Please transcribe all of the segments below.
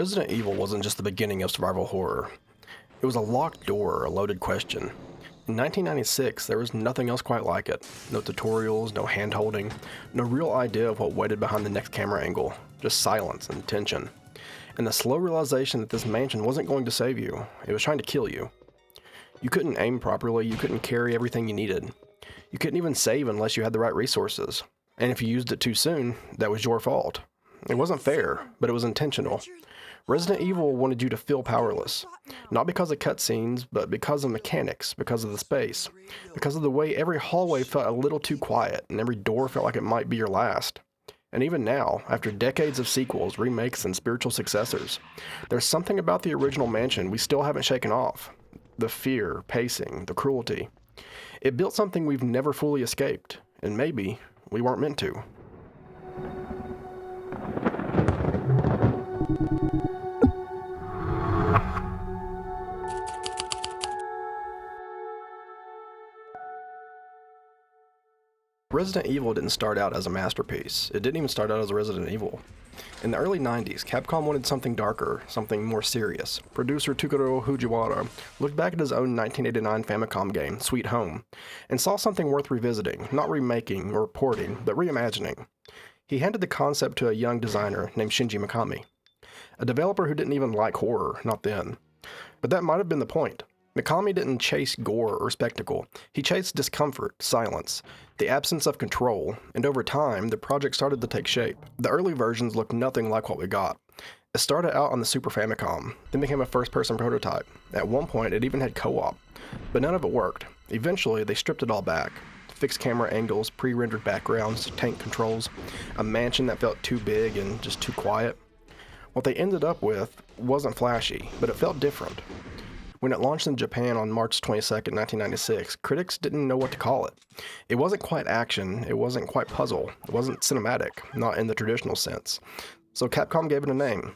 Resident Evil wasn't just the beginning of survival horror. It was a locked door, a loaded question. In 1996, there was nothing else quite like it. No tutorials, no hand-holding, no real idea of what waited behind the next camera angle, just silence and tension. And the slow realization that this mansion wasn't going to save you, it was trying to kill you. You couldn't aim properly, you couldn't carry everything you needed. You couldn't even save unless you had the right resources. And if you used it too soon, that was your fault. It wasn't fair, but it was intentional. Resident Evil wanted you to feel powerless. Not because of cutscenes, but because of mechanics, because of the space, because of the way every hallway felt a little too quiet and every door felt like it might be your last. And even now, after decades of sequels, remakes, and spiritual successors, there's something about the original mansion we still haven't shaken off. The fear, pacing, the cruelty. It built something we've never fully escaped, and maybe we weren't meant to. Resident Evil didn't start out as a masterpiece. It didn't even start out as a Resident Evil. In the early 90s, Capcom wanted something darker, something more serious. Producer Tukaro Fujiwara looked back at his own 1989 Famicom game, Sweet Home, and saw something worth revisiting, not remaking or porting, but reimagining. He handed the concept to a young designer named Shinji Mikami, a developer who didn't even like horror, not then. But that might have been the point. Mikami didn't chase gore or spectacle. He chased discomfort, silence, the absence of control, and over time, the project started to take shape. The early versions looked nothing like what we got. It started out on the Super Famicom, then became a first-person prototype. At one point, it even had co-op, but none of it worked. Eventually, they stripped it all back. Fixed camera angles, pre-rendered backgrounds, tank controls, a mansion that felt too big and just too quiet. What they ended up with wasn't flashy, but it felt different. When it launched in Japan on March 22nd, 1996, critics didn't know what to call it. It wasn't quite action, it wasn't quite puzzle, it wasn't cinematic, not in the traditional sense. So Capcom gave it a name,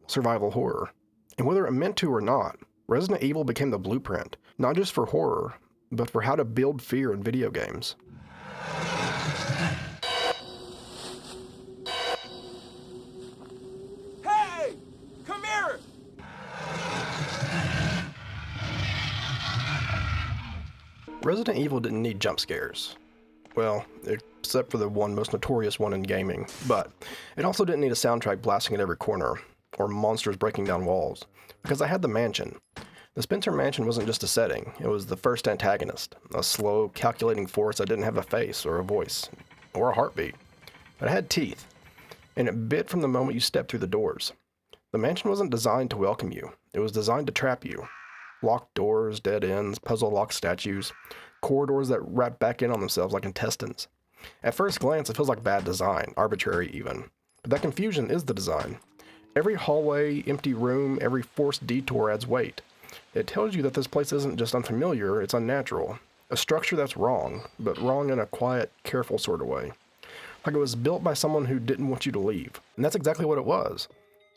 survival horror. And whether it meant to or not, Resident Evil became the blueprint, not just for horror, but for how to build fear in video games. Resident Evil didn't need jump scares. Well, except for the one most notorious one in gaming. But it also didn't need a soundtrack blasting at every corner, or monsters breaking down walls, because I had the mansion. The Spencer Mansion wasn't just a setting, it was the first antagonist, a slow, calculating force that didn't have a face or a voice, or a heartbeat. But it had teeth, and it bit from the moment you stepped through the doors. The mansion wasn't designed to welcome you, it was designed to trap you. Locked doors, dead ends, puzzle-locked statues, corridors that wrap back in on themselves like intestines. At first glance, it feels like bad design, arbitrary even. But that confusion is the design. Every hallway, empty room, every forced detour adds weight. It tells you that this place isn't just unfamiliar, it's unnatural. A structure that's wrong, but wrong in a quiet, careful sort of way. Like it was built by someone who didn't want you to leave. And that's exactly what it was.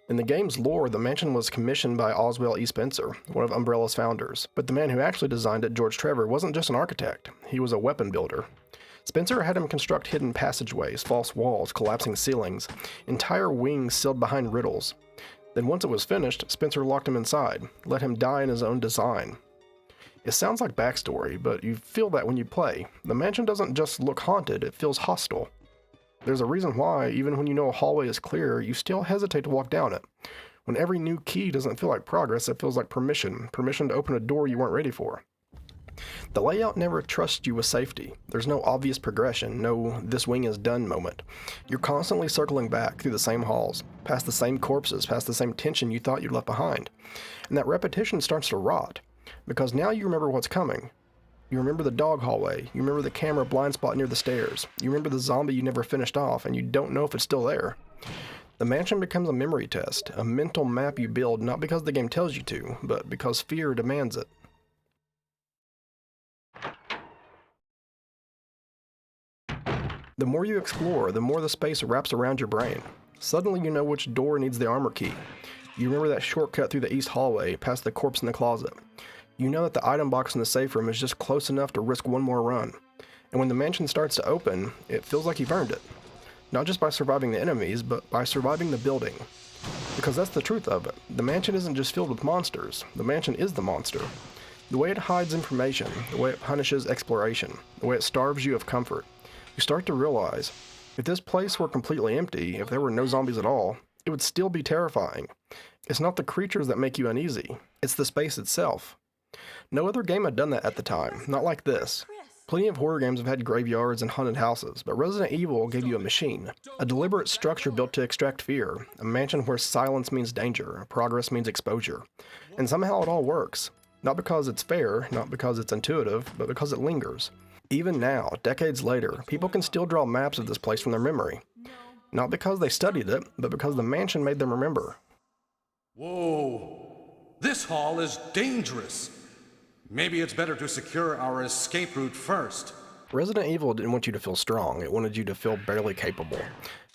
In the game's lore, the mansion was commissioned by Oswell E. Spencer, one of Umbrella's founders. But the man who actually designed it, George Trevor, wasn't just an architect. He was a weapon builder. Spencer had him construct hidden passageways, false walls, collapsing ceilings, entire wings sealed behind riddles. Then once it was finished, Spencer locked him inside, let him die in his own design. It sounds like backstory, but you feel that when you play. The mansion doesn't just look haunted, it feels hostile. There's a reason why, even when you know a hallway is clear, you still hesitate to walk down it. When every new key doesn't feel like progress, it feels like permission to open a door you weren't ready for. The layout never trusts you with safety. There's no obvious progression, no this wing is done moment. You're constantly circling back through the same halls, past the same corpses, past the same tension you thought you'd left behind. And that repetition starts to rot, because now you remember what's coming. You remember the dog hallway, you remember the camera blind spot near the stairs, you remember the zombie you never finished off, and you don't know if it's still there. The mansion becomes a memory test, a mental map you build not because the game tells you to, but because fear demands it. The more you explore, the more the space wraps around your brain. Suddenly you know which door needs the armor key. You remember that shortcut through the east hallway, past the corpse in the closet. You know that the item box in the safe room is just close enough to risk one more run. And when the mansion starts to open, it feels like you've earned it. Not just by surviving the enemies, but by surviving the building. Because that's the truth of it. The mansion isn't just filled with monsters. The mansion is the monster. The way it hides information, the way it punishes exploration, the way it starves you of comfort. You start to realize, if this place were completely empty, if there were no zombies at all, it would still be terrifying. It's not the creatures that make you uneasy, it's the space itself. No other game had done that at the time, not like this. Plenty of horror games have had graveyards and haunted houses, but Resident Evil gave you a machine, a deliberate structure built to extract fear, a mansion where silence means danger, progress means exposure. And somehow it all works. Not because it's fair, not because it's intuitive, but because it lingers. Even now, decades later, people can still draw maps of this place from their memory. Not because they studied it, but because the mansion made them remember. Whoa! This hall is dangerous. Maybe it's better to secure our escape route first. Resident Evil didn't want you to feel strong, it wanted you to feel barely capable.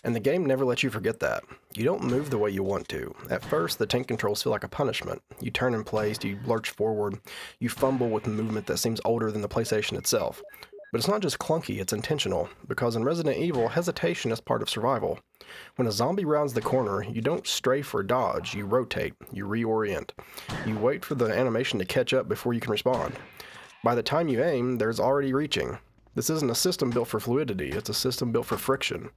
And the game never lets you forget that. You don't move the way you want to. At first, the tank controls feel like a punishment. You turn in place, you lurch forward, you fumble with movement that seems older than the PlayStation itself. But it's not just clunky, it's intentional, because in Resident Evil, hesitation is part of survival. When a zombie rounds the corner, you don't strafe or dodge, you rotate, you reorient. You wait for the animation to catch up before you can respond. By the time you aim, there's already reaching. This isn't a system built for fluidity, it's a system built for friction.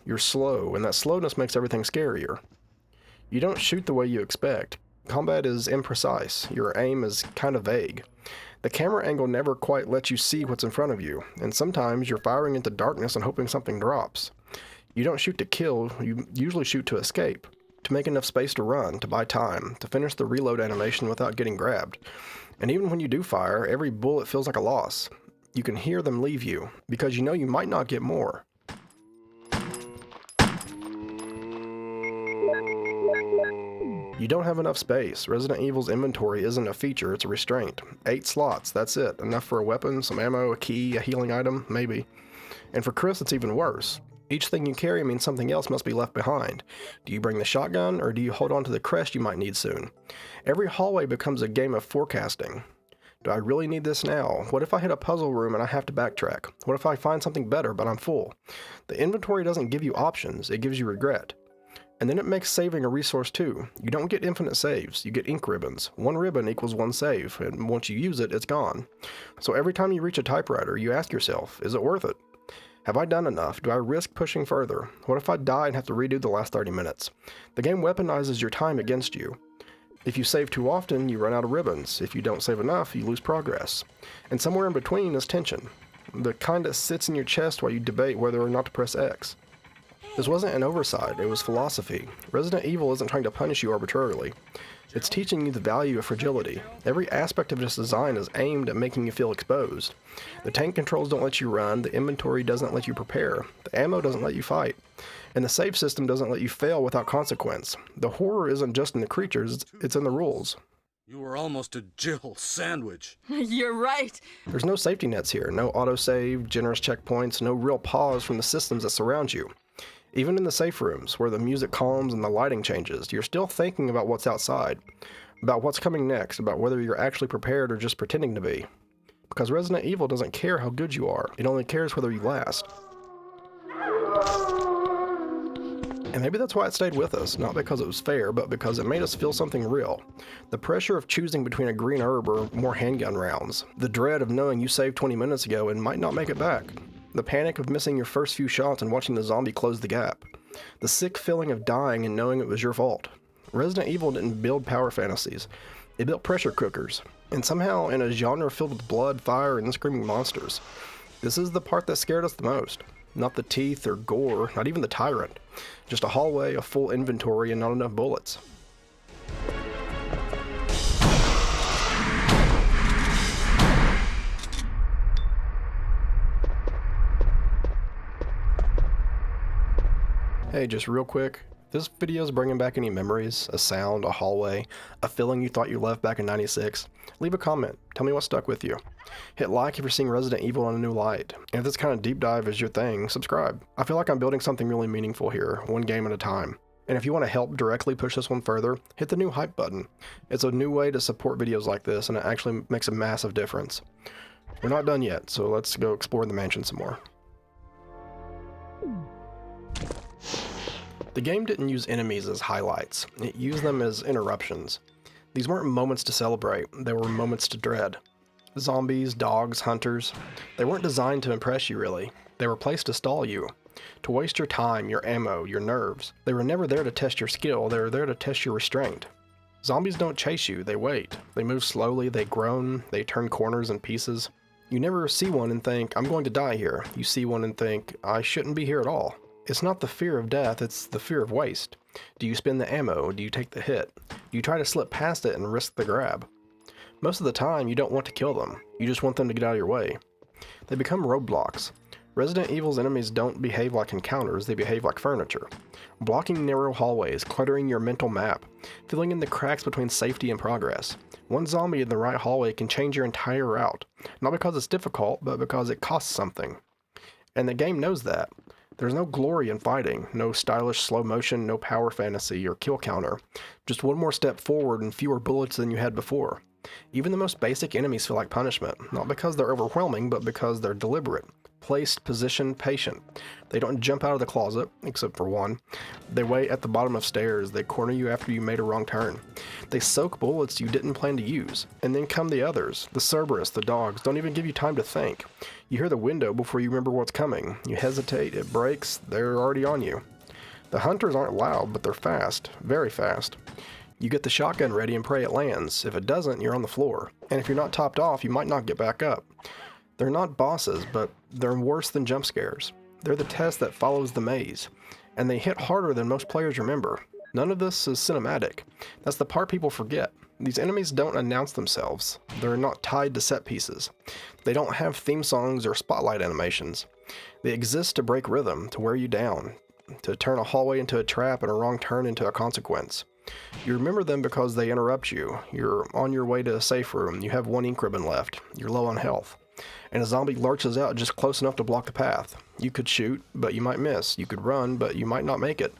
You're slow, and that slowness makes everything scarier. You don't shoot the way you expect. Combat is imprecise, your aim is kind of vague. The camera angle never quite lets you see what's in front of you, and sometimes you're firing into darkness and hoping something drops. You don't shoot to kill, you usually shoot to escape, to make enough space to run, to buy time, to finish the reload animation without getting grabbed. And even when you do fire, every bullet feels like a loss. You can hear them leave you, because you know you might not get more. You don't have enough space. Resident Evil's inventory isn't a feature, it's a restraint. 8 slots, that's it. Enough for a weapon, some ammo, a key, a healing item, maybe. And for Chris, it's even worse. Each thing you carry means something else must be left behind. Do you bring the shotgun, or do you hold on to the crest you might need soon? Every hallway becomes a game of forecasting. Do I really need this now? What if I hit a puzzle room and I have to backtrack? What if I find something better but I'm full? The inventory doesn't give you options, it gives you regret. And then it makes saving a resource too. You don't get infinite saves, you get ink ribbons. 1 ribbon equals 1 save, and once you use it, it's gone. So every time you reach a typewriter, you ask yourself, is it worth it? Have I done enough? Do I risk pushing further? What if I die and have to redo the last 30 minutes? The game weaponizes your time against you. If you save too often, you run out of ribbons. If you don't save enough, you lose progress. And somewhere in between is tension. The kind that sits in your chest while you debate whether or not to press X. This wasn't an oversight, it was philosophy. Resident Evil isn't trying to punish you arbitrarily. It's teaching you the value of fragility. Every aspect of its design is aimed at making you feel exposed. The tank controls don't let you run, the inventory doesn't let you prepare, the ammo doesn't let you fight, and the save system doesn't let you fail without consequence. The horror isn't just in the creatures, it's in the rules. You were almost a Jill sandwich. You're right. There's no safety nets here, no autosave, generous checkpoints, no real pause from the systems that surround you. Even in the safe rooms, where the music calms and the lighting changes, you're still thinking about what's outside, about what's coming next, about whether you're actually prepared or just pretending to be. Because Resident Evil doesn't care how good you are, it only cares whether you last. And maybe that's why it stayed with us, not because it was fair, but because it made us feel something real. The pressure of choosing between a green herb or more handgun rounds. The dread of knowing you saved 20 minutes ago and might not make it back. The panic of missing your first few shots and watching the zombie close the gap. The sick feeling of dying and knowing it was your fault. Resident Evil didn't build power fantasies. It built pressure cookers. And somehow, in a genre filled with blood, fire, and screaming monsters, this is the part that scared us the most. Not the teeth or gore, not even the Tyrant. Just a hallway, a full inventory, and not enough bullets. Hey, just real quick, this video is bringing back any memories, a sound, a hallway, a feeling you thought you left back in '96? Leave a comment, tell me what stuck with you. Hit like if you're seeing Resident Evil in a new light, and if this kind of deep dive is your thing, subscribe. I feel like I'm building something really meaningful here, one game at a time. And if you want to help directly push this one further, hit the new hype button. It's a new way to support videos like this, and it actually makes a massive difference. We're not done yet, so let's go explore the mansion some more. The game didn't use enemies as highlights, it used them as interruptions. These weren't moments to celebrate, they were moments to dread. Zombies, dogs, hunters, they weren't designed to impress you really. They were placed to stall you, to waste your time, your ammo, your nerves. They were never there to test your skill, they were there to test your restraint. Zombies don't chase you, they wait. They move slowly, they groan, they turn corners and pieces. You never see one and think, I'm going to die here. You see one and think, I shouldn't be here at all. It's not the fear of death, it's the fear of waste. Do you spend the ammo? Do you take the hit? Do you try to slip past it and risk the grab? Most of the time, you don't want to kill them. You just want them to get out of your way. They become roadblocks. Resident Evil's enemies don't behave like encounters, they behave like furniture. Blocking narrow hallways, cluttering your mental map, filling in the cracks between safety and progress. One zombie in the right hallway can change your entire route, not because it's difficult, but because it costs something. And the game knows that. There's no glory in fighting, no stylish slow motion, no power fantasy or kill counter. Just one more step forward and fewer bullets than you had before. Even the most basic enemies feel like punishment, not because they're overwhelming, but because they're deliberate. Placed, positioned, patient. They don't jump out of the closet, except for one. They wait at the bottom of stairs. They corner you after you made a wrong turn. They soak bullets you didn't plan to use. And then come the others. The Cerberus, the dogs, don't even give you time to think. You hear the window before you remember what's coming. You hesitate, it breaks, they're already on you. The hunters aren't loud, but they're fast. Very fast. You get the shotgun ready and pray it lands. If it doesn't, you're on the floor. And if you're not topped off, you might not get back up. They're not bosses, but they're worse than jump scares. They're the test that follows the maze, and they hit harder than most players remember. None of this is cinematic. That's the part people forget. These enemies don't announce themselves. They're not tied to set pieces. They don't have theme songs or spotlight animations. They exist to break rhythm, to wear you down, to turn a hallway into a trap and a wrong turn into a consequence. You remember them because they interrupt you. You're on your way to a safe room. You have one ink ribbon left. You're low on health. And a zombie lurches out just close enough to block the path. You could shoot, but you might miss. You could run, but you might not make it.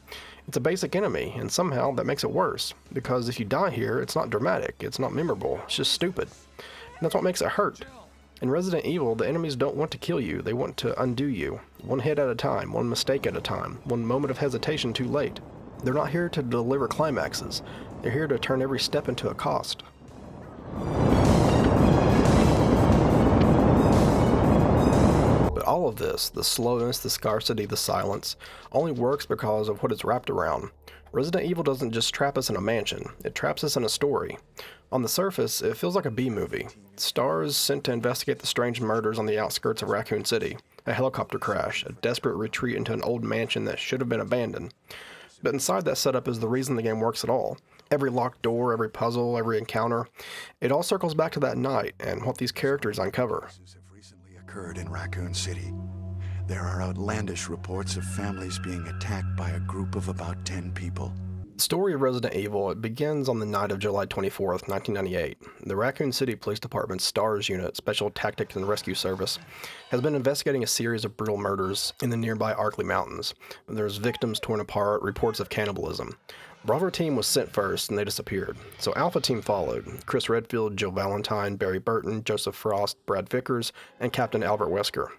It's a basic enemy, and somehow that makes it worse. Because if you die here, it's not dramatic, it's not memorable, it's just stupid. And that's what makes it hurt. In Resident Evil, the enemies don't want to kill you, they want to undo you. One hit at a time, one mistake at a time, one moment of hesitation too late. They're not here to deliver climaxes. They're here to turn every step into a cost. All of this, the slowness, the scarcity, the silence, only works because of what it's wrapped around. Resident Evil doesn't just trap us in a mansion, it traps us in a story. On the surface, it feels like a B-movie. S.T.A.R.S sent to investigate the strange murders on the outskirts of Raccoon City, a helicopter crash, a desperate retreat into an old mansion that should have been abandoned. But inside that setup is the reason the game works at all. Every locked door, every puzzle, every encounter, it all circles back to that night and what these characters uncover. Occurred in Raccoon City. There are outlandish reports of families being attacked by a group of about 10 people. The story of Resident Evil, it begins on the night of July 24th, 1998. The Raccoon City Police Department's S.T.A.R.S unit, Special Tactics and Rescue Service, has been investigating a series of brutal murders in the nearby Arkley Mountains. There's victims torn apart, reports of cannibalism. Bravo Team was sent first, and they disappeared. So Alpha Team followed. Chris Redfield, Jill Valentine, Barry Burton, Joseph Frost, Brad Vickers, and Captain Albert Wesker.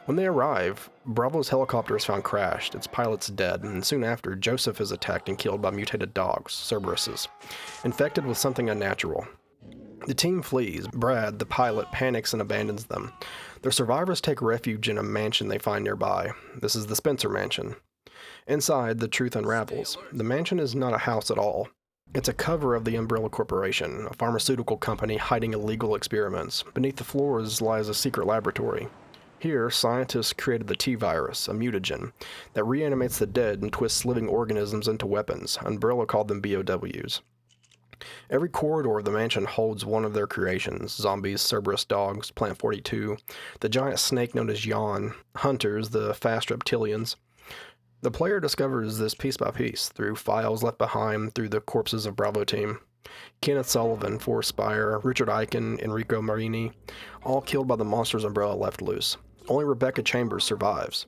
When they arrive, Bravo's helicopter is found crashed, its pilot's dead, and soon after, Joseph is attacked and killed by mutated dogs, Cerberuses, infected with something unnatural. The team flees. Brad, the pilot, panics and abandons them. Their survivors take refuge in a mansion they find nearby. This is the Spencer Mansion. Inside, the truth unravels. The mansion is not a house at all. It's a cover of the Umbrella Corporation, a pharmaceutical company hiding illegal experiments. Beneath the floors lies a secret laboratory. Here, scientists created the T-virus, a mutagen, that reanimates the dead and twists living organisms into weapons. Umbrella called them BOWs. Every corridor of the mansion holds one of their creations: zombies, Cerberus dogs, Plant 42, the giant snake known as Yawn, hunters, the fast reptilians. The player discovers this piece by piece, through files left behind, through the corpses of Bravo Team. Kenneth Sullivan, Forrest Spire, Richard Eichen, Enrico Marini, all killed by the monster's umbrella left loose. Only Rebecca Chambers survives.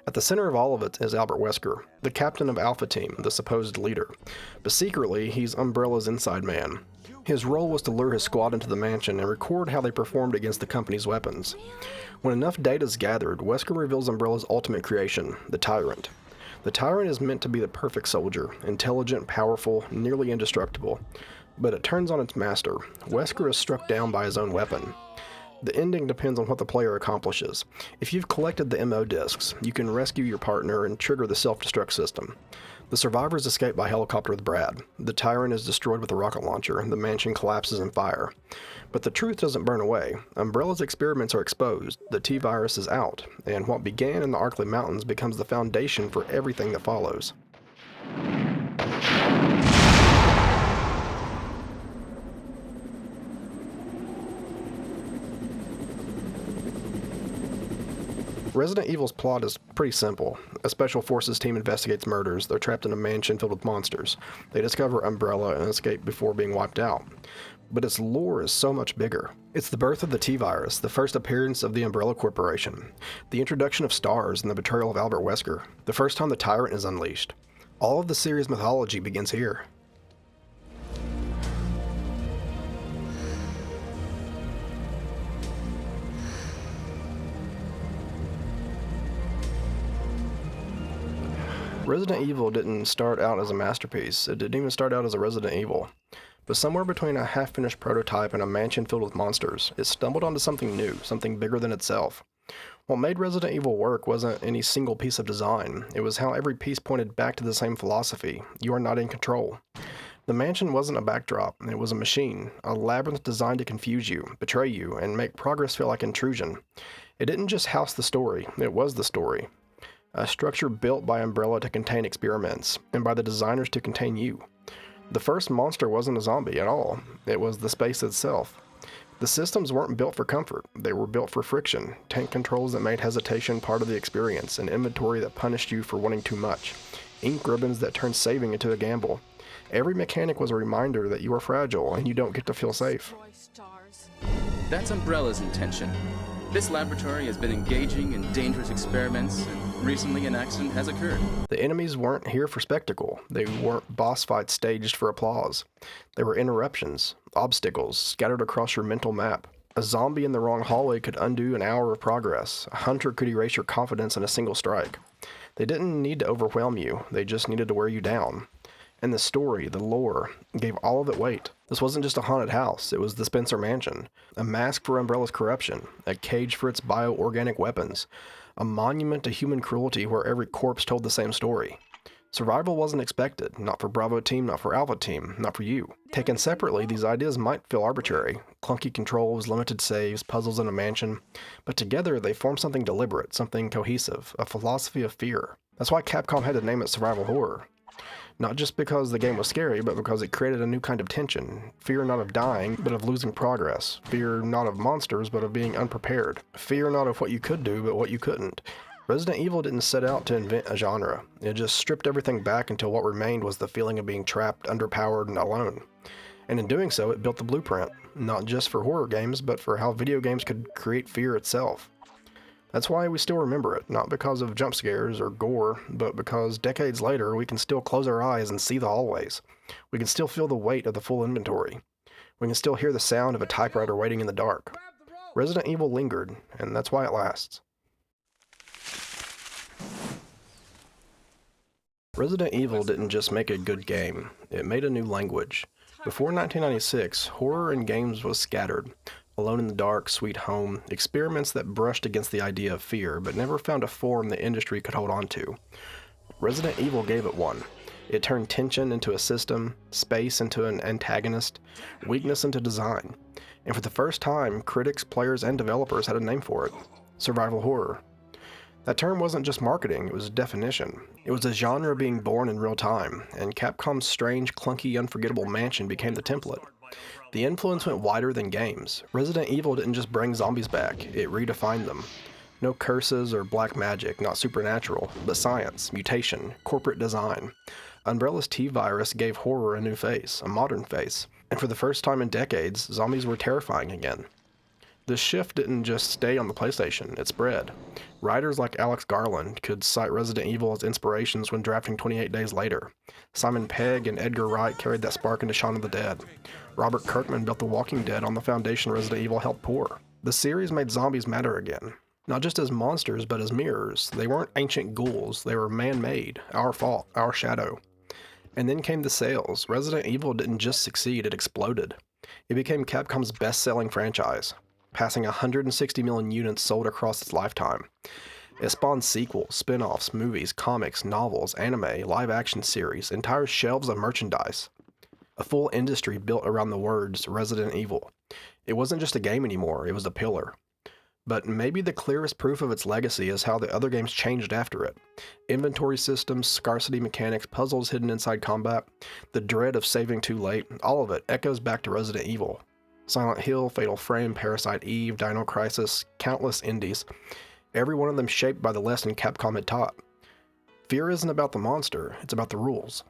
At the center of all of it is Albert Wesker, the captain of Alpha Team, the supposed leader. But secretly, he's Umbrella's inside man. His role was to lure his squad into the mansion and record how they performed against the company's weapons. When enough data is gathered, Wesker reveals Umbrella's ultimate creation, the Tyrant. The Tyrant is meant to be the perfect soldier, intelligent, powerful, nearly indestructible. But it turns on its master. Wesker is struck down by his own weapon. The ending depends on what the player accomplishes. If you've collected the MO discs, you can rescue your partner and trigger the self-destruct system. The survivors escape by helicopter with Brad. The Tyrant is destroyed with a rocket launcher. The mansion collapses in fire. But the truth doesn't burn away. Umbrella's experiments are exposed. The T-Virus is out. And what began in the Arklay Mountains becomes the foundation for everything that follows. Resident Evil's plot is pretty simple. A special forces team investigates murders. They're trapped in a mansion filled with monsters. They discover Umbrella and escape before being wiped out. But its lore is so much bigger. It's the birth of the T-Virus, the first appearance of the Umbrella Corporation, the introduction of S.T.A.R.S and the betrayal of Albert Wesker, the first time the Tyrant is unleashed. All of the series' mythology begins here. Resident Evil didn't start out as a masterpiece. It didn't even start out as a Resident Evil. But somewhere between a half-finished prototype and a mansion filled with monsters, it stumbled onto something new, something bigger than itself. What made Resident Evil work wasn't any single piece of design. It was how every piece pointed back to the same philosophy. You are not in control. The mansion wasn't a backdrop. It was a machine, a labyrinth designed to confuse you, betray you, and make progress feel like intrusion. It didn't just house the story. It was the story. A structure built by Umbrella to contain experiments, and by the designers to contain you. The first monster wasn't a zombie at all. It was the space itself. The systems weren't built for comfort. They were built for friction, tank controls that made hesitation part of the experience, an inventory that punished you for wanting too much, ink ribbons that turned saving into a gamble. Every mechanic was a reminder that you are fragile and you don't get to feel safe. That's Umbrella's intention. This laboratory has been engaging in dangerous experiments, and recently an accident has occurred. The enemies weren't here for spectacle. They weren't boss fights staged for applause. They were interruptions, obstacles scattered across your mental map. A zombie in the wrong hallway could undo an hour of progress. A hunter could erase your confidence in a single strike. They didn't need to overwhelm you. They just needed to wear you down. And the story, the lore, gave all of it weight. This wasn't just a haunted house, it was the Spencer Mansion, a mask for Umbrella's corruption, a cage for its bio-organic weapons, a monument to human cruelty where every corpse told the same story. Survival wasn't expected, not for Bravo Team, not for Alpha Team, not for you. Taken separately, these ideas might feel arbitrary, clunky controls, limited saves, puzzles in a mansion, but together they form something deliberate, something cohesive, a philosophy of fear. That's why Capcom had to name it survival horror. Not just because the game was scary, but because it created a new kind of tension. Fear not of dying, but of losing progress. Fear not of monsters, but of being unprepared. Fear not of what you could do, but what you couldn't. Resident Evil didn't set out to invent a genre. It just stripped everything back until what remained was the feeling of being trapped, underpowered, and alone. And in doing so, it built the blueprint, not just for horror games, but for how video games could create fear itself. That's why we still remember it, not because of jump scares or gore, but because decades later we can still close our eyes and see the hallways. We can still feel the weight of the full inventory. We can still hear the sound of a typewriter waiting in the dark. Resident Evil lingered, and that's why it lasts. Resident Evil didn't just make a good game, it made a new language. Before 1996, horror in games was scattered. Alone in the Dark, Sweet Home, experiments that brushed against the idea of fear, but never found a form the industry could hold on to. Resident Evil gave it one. It turned tension into a system, space into an antagonist, weakness into design. And for the first time, critics, players, and developers had a name for it: survival horror. That term wasn't just marketing, it was a definition. It was a genre being born in real time, and Capcom's strange, clunky, unforgettable mansion became the template. The influence went wider than games. Resident Evil didn't just bring zombies back, it redefined them. No curses or black magic, not supernatural, but science, mutation, corporate design. Umbrella's T-Virus gave horror a new face, a modern face. And for the first time in decades, zombies were terrifying again. This shift didn't just stay on the PlayStation, it spread. Writers like Alex Garland could cite Resident Evil as inspirations when drafting 28 Days Later. Simon Pegg and Edgar Wright carried that spark into Shaun of the Dead. Robert Kirkman built The Walking Dead on the foundation Resident Evil helped pour. The series made zombies matter again. Not just as monsters, but as mirrors. They weren't ancient ghouls, they were man-made, our fault, our shadow. And then came the sales. Resident Evil didn't just succeed, it exploded. It became Capcom's best-selling franchise, passing 160 million units sold across its lifetime. It spawned sequels, spin-offs, movies, comics, novels, anime, live-action series, entire shelves of merchandise. A full industry built around the words Resident Evil. It wasn't just a game anymore, it was a pillar. But maybe the clearest proof of its legacy is how the other games changed after it. Inventory systems, scarcity mechanics, puzzles hidden inside combat, the dread of saving too late, all of it echoes back to Resident Evil. Silent Hill, Fatal Frame, Parasite Eve, Dino Crisis, countless indies, every one of them shaped by the lesson Capcom had taught. Fear isn't about the monster, it's about the rules.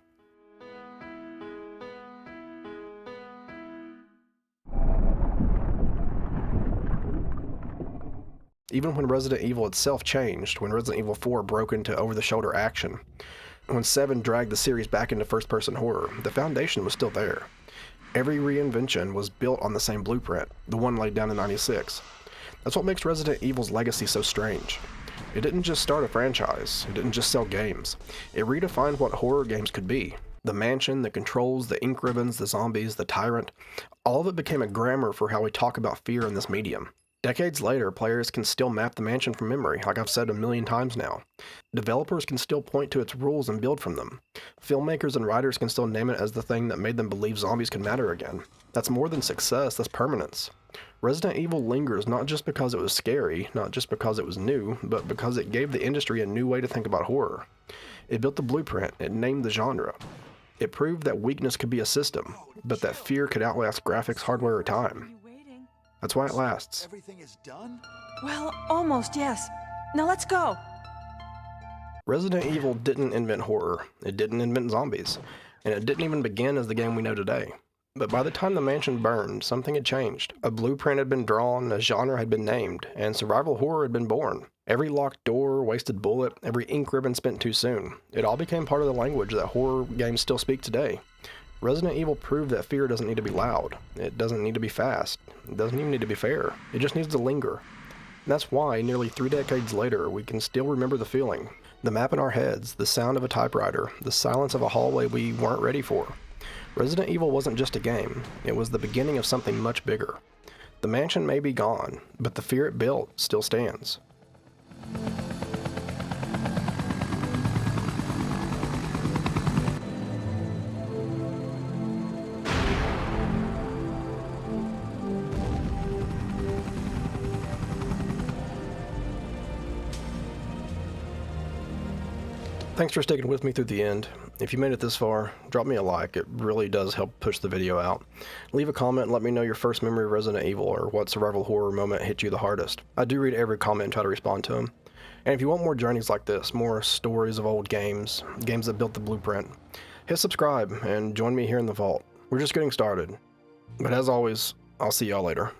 Even when Resident Evil itself changed, when Resident Evil 4 broke into over-the-shoulder action, when 7 dragged the series back into first-person horror, the foundation was still there. Every reinvention was built on the same blueprint, the one laid down in '96. That's what makes Resident Evil's legacy so strange. It didn't just start a franchise, it didn't just sell games. It redefined what horror games could be. The mansion, the controls, the ink ribbons, the zombies, the tyrant, all of it became a grammar for how we talk about fear in this medium. Decades later, players can still map the mansion from memory, like I've said a million times now. Developers can still point to its rules and build from them. Filmmakers and writers can still name it as the thing that made them believe zombies could matter again. That's more than success, that's permanence. Resident Evil lingers not just because it was scary, not just because it was new, but because it gave the industry a new way to think about horror. It built the blueprint, it named the genre. It proved that weakness could be a system, but that fear could outlast graphics, hardware, or time. That's why it lasts. Everything is done? Well, almost, yes. Now let's go. Resident Evil didn't invent horror, it didn't invent zombies, and it didn't even begin as the game we know today. But by the time the mansion burned, something had changed. A blueprint had been drawn, a genre had been named, and survival horror had been born. Every locked door, wasted bullet, every ink ribbon spent too soon. It all became part of the language that horror games still speak today. Resident Evil proved that fear doesn't need to be loud. It doesn't need to be fast. It doesn't even need to be fair. It just needs to linger. And that's why, nearly 3 decades later, we can still remember the feeling. The map in our heads, the sound of a typewriter, the silence of a hallway we weren't ready for. Resident Evil wasn't just a game. It was the beginning of something much bigger. The mansion may be gone, but the fear it built still stands. Thanks for sticking with me through the end. If you made it this far, drop me a like. It really does help push the video out. Leave a comment and let me know your first memory of Resident Evil or what survival horror moment hit you the hardest. I do read every comment and try to respond to them. And if you want more journeys like this, more stories of old games, games that built the blueprint, hit subscribe and join me here in the vault. We're just getting started. But as always, I'll see y'all later.